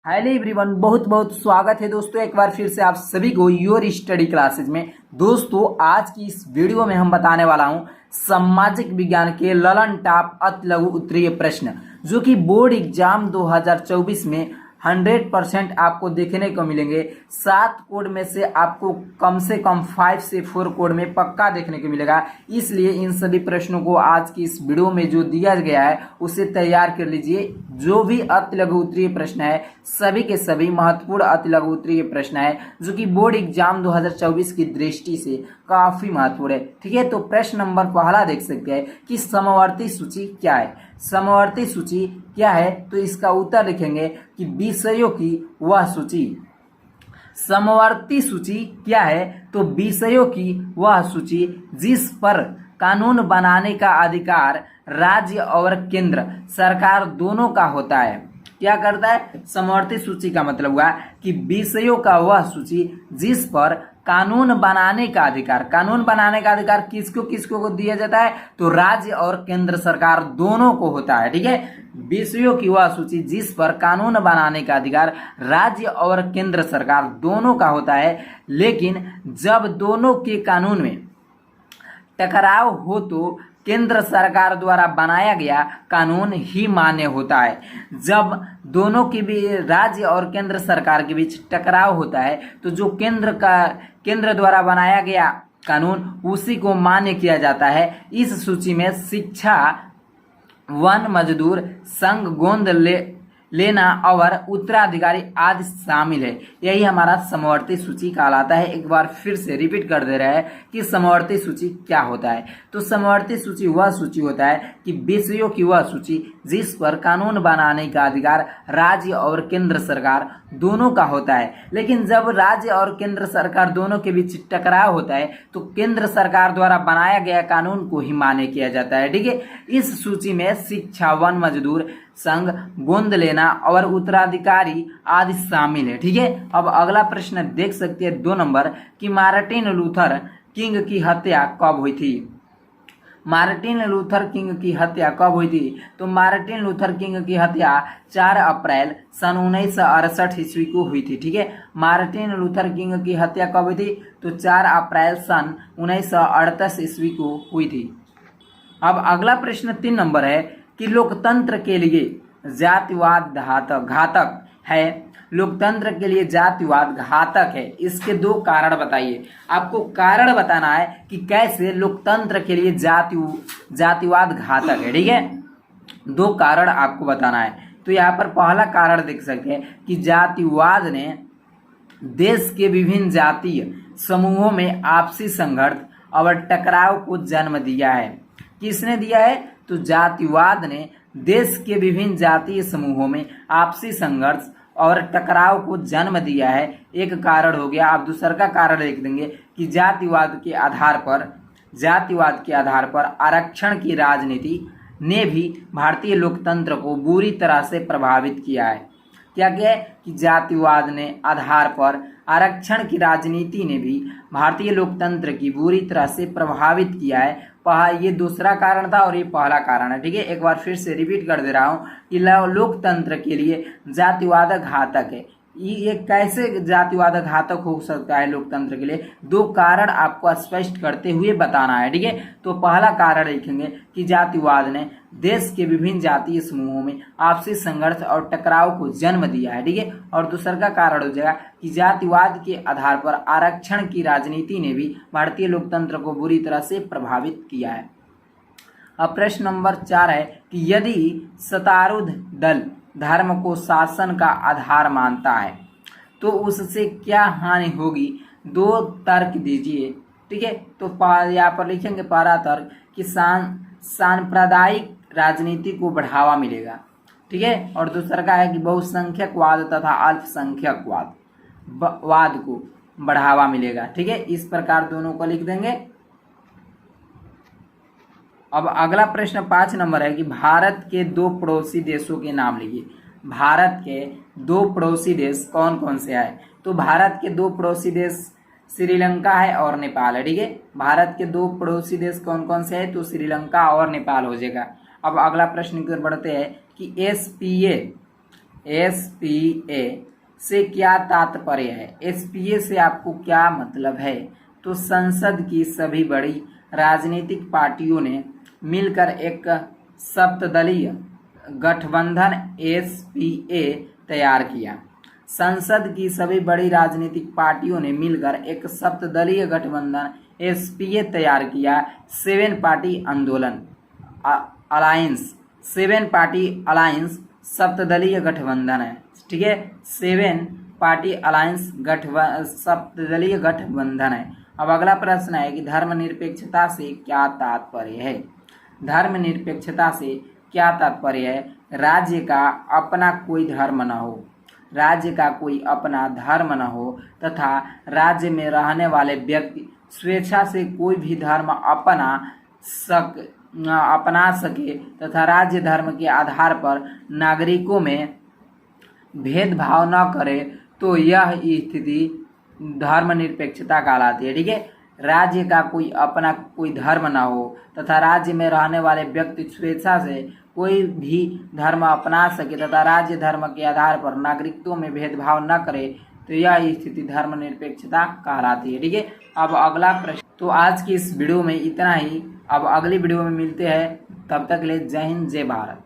Hello everyone, बहुत बहुत स्वागत है दोस्तों एक बार फिर से आप सभी को योर स्टडी क्लासेज में। दोस्तों आज की इस वीडियो में हम बताने वाला हूं सामाजिक विज्ञान के ललन टॉप अति लघु उत्तरीय प्रश्न जो कि बोर्ड एग्जाम 2024 में 100% आपको देखने को मिलेंगे। 7 कोड में से आपको कम से कम 5 से 4 कोड में पक्का देखने को मिलेगा। इसलिए इन सभी प्रश्नों को आज की इस वीडियो में जो दिया गया है उसे तैयार कर लीजिए। जो भी अति लघु उत्तरीय प्रश्न है सभी के सभी महत्वपूर्ण अति लघु उत्तरीय प्रश्न है जो कि बोर्ड एग्जाम 2024 की दृष्टि से काफी महत्वपूर्ण है। ठीक है, तो प्रश्न नंबर पहला देख सकते हैं कि समवर्ती सूची क्या है। समवर्ती सूची क्या है तो इसका उत्तर लिखेंगे कि विषयों की वह सूची। समवर्ती सूची क्या है तो विषयों की वह सूची जिस पर कानून बनाने का अधिकार राज्य और केंद्र सरकार दोनों का होता है। क्या करता है? समवर्ती सूची का मतलब हुआ कि विषयों का वह सूची जिस पर कानून बनाने का अधिकार, कानून बनाने का अधिकार किसको किसको को दिया जाता है तो राज्य और केंद्र सरकार दोनों को होता है। ठीक है, विषयों की वह सूची जिस पर कानून बनाने का अधिकार राज्य और केंद्र सरकार दोनों का होता है, लेकिन जब दोनों के कानून में टकराव हो तो केंद्र सरकार द्वारा बनाया गया कानून ही मान्य होता है। जब दोनों के भी राज्य और केंद्र सरकार के बीच टकराव होता है तो जो केंद्र द्वारा बनाया गया कानून उसी को मान्य किया जाता है। इस सूची में शिक्षा, वन मजदूर, संघ, गोंद लेना और उत्तराधिकारी आदि शामिल है। यही हमारा समवर्ती सूची कहलाता है। एक बार फिर से रिपीट कर दे रहे हैं कि समवर्ती सूची क्या होता है। तो समवर्ती सूची वह सूची होता है कि विषयों की वह सूची जिस पर कानून बनाने का अधिकार राज्य और केंद्र सरकार दोनों का होता है, लेकिन जब राज्य और केंद्र सरकार दोनों के बीच टकराव होता है तो केंद्र सरकार द्वारा बनाया गया कानून को ही मान्य किया जाता है। ठीक है, इस सूची में शिक्षा, वन मजदूर, संघ, गोंद लेना और उत्तराधिकारी आदि शामिल है। ठीक है, अब अगला प्रश्न देख सकते हैं 2 नंबर कि मार्टिन लूथर किंग की हत्या कब हुई थी। मार्टिन लूथर किंग की हत्या कब हुई थी तो मार्टिन लूथर किंग की हत्या 4 अप्रैल सन 1968 ईस्वी को हुई थी। ठीक है, मार्टिन लूथर किंग की हत्या कब हुई थी तो 4 अप्रैल सन 1938 ईस्वी को हुई थी। अब अगला प्रश्न 3 नंबर है कि लोकतंत्र के लिए जातिवाद घातक है। लोकतंत्र के लिए जातिवाद घातक है, इसके 2 कारण बताइए। आपको कारण बताना है कि कैसे लोकतंत्र के लिए जातिवाद घातक है। ठीक है, 2 कारण आपको बताना है। तो यहाँ पर पहला कारण देख सकते हैं कि जातिवाद ने देश के विभिन्न जातीय समूहों में आपसी संघर्ष और टकराव को जन्म दिया है। किसने दिया है तो जातिवाद ने देश के विभिन्न जातीय समूहों में आपसी संघर्ष और टकराव को जन्म दिया है। एक कारण हो गया। आप दूसरा का कारण लिख देंगे कि जातिवाद के आधार पर आरक्षण की राजनीति ने भी भारतीय लोकतंत्र को बुरी तरह से प्रभावित किया है। क्या क्या है कि जातिवाद ने आधार पर आरक्षण की राजनीति ने भी भारतीय लोकतंत्र की बुरी तरह से प्रभावित किया है। ये दूसरा कारण था और ये पहला कारण है। ठीक है, एक बार फिर से रिपीट कर दे रहा हूं कि लोकतंत्र के लिए जातिवाद घातक है। ये कैसे जातिवाद घातक हो सकता है लोकतंत्र के लिए, 2 कारण आपको स्पष्ट करते हुए बताना है। ठीक है, तो पहला कारण लिखेंगे कि जातिवाद ने देश के विभिन्न जातीय समूहों में आपसी संघर्ष और टकराव को जन्म दिया है। ठीक है, और दूसरा का कारण हो जाएगा कि जातिवाद के आधार पर आरक्षण की राजनीति ने भी भारतीय लोकतंत्र को बुरी तरह से प्रभावित किया है। अब प्रश्न नंबर 4 है कि यदि सत्तारूढ़ दल धर्म को शासन का आधार मानता है तो उससे क्या हानि होगी, 2 तर्क दीजिए। ठीक है, तो यहाँ पर लिखेंगे पहला तर्क कि सांप्रदायिक राजनीति को बढ़ावा मिलेगा। ठीक है, और दूसरा का है कि बहुसंख्यकवाद तथा अल्पसंख्यकवाद को बढ़ावा मिलेगा। ठीक है, इस प्रकार दोनों को लिख देंगे। अब अगला प्रश्न 5 नंबर है कि भारत के 2 पड़ोसी देशों के नाम लिखिए। भारत के 2 पड़ोसी देश कौन कौन से है तो भारत के 2 पड़ोसी देश श्रीलंका है और नेपाल है। ठीक है, भारत के 2 पड़ोसी देश कौन कौन से है तो श्रीलंका और नेपाल हो जाएगा। अब अगला प्रश्न की ओर बढ़ते हैं कि SPA से क्या तात्पर्य है? SPA से आपको क्या मतलब है? तो संसद की सभी बड़ी राजनीतिक पार्टियों ने मिलकर एक सप्तदलीय गठबंधन SPA तैयार किया। संसद की सभी बड़ी राजनीतिक पार्टियों ने मिलकर एक सप्तदलीय गठबंधन SPA तैयार किया। 7 पार्टी आंदोलन अलायंस, 7 पार्टी अलायंस सप्तदलीय गठबंधन है। ठीक है, 7 पार्टी अलायंस सप्तदलीय गठबंधन है। अब अगला प्रश्न है कि धर्मनिरपेक्षता से क्या तात्पर्य है? धर्मनिरपेक्षता से क्या तात्पर्य है? राज्य का अपना कोई धर्म न हो, राज्य का कोई अपना धर्म न हो तथा राज्य में रहने वाले व्यक्ति स्वेच्छा से कोई भी धर्म अपना सके तथा राज्य धर्म के आधार पर नागरिकों में भेदभाव न करे, तो यह स्थिति धर्मनिरपेक्षता कहलाती है। ठीक है, राज्य का कोई अपना कोई धर्म न हो तथा राज्य में रहने वाले व्यक्ति स्वेच्छा से कोई भी धर्म अपना सके तथा राज्य धर्म के आधार पर नागरिकों में भेदभाव न करे, तो यह स्थिति धर्मनिरपेक्षता कहलाती है। ठीक है, अब अगला प्रश्न। तो आज की इस वीडियो में इतना ही। अब अगली वीडियो में मिलते हैं, तब तक के लिए जय हिंद जय भारत।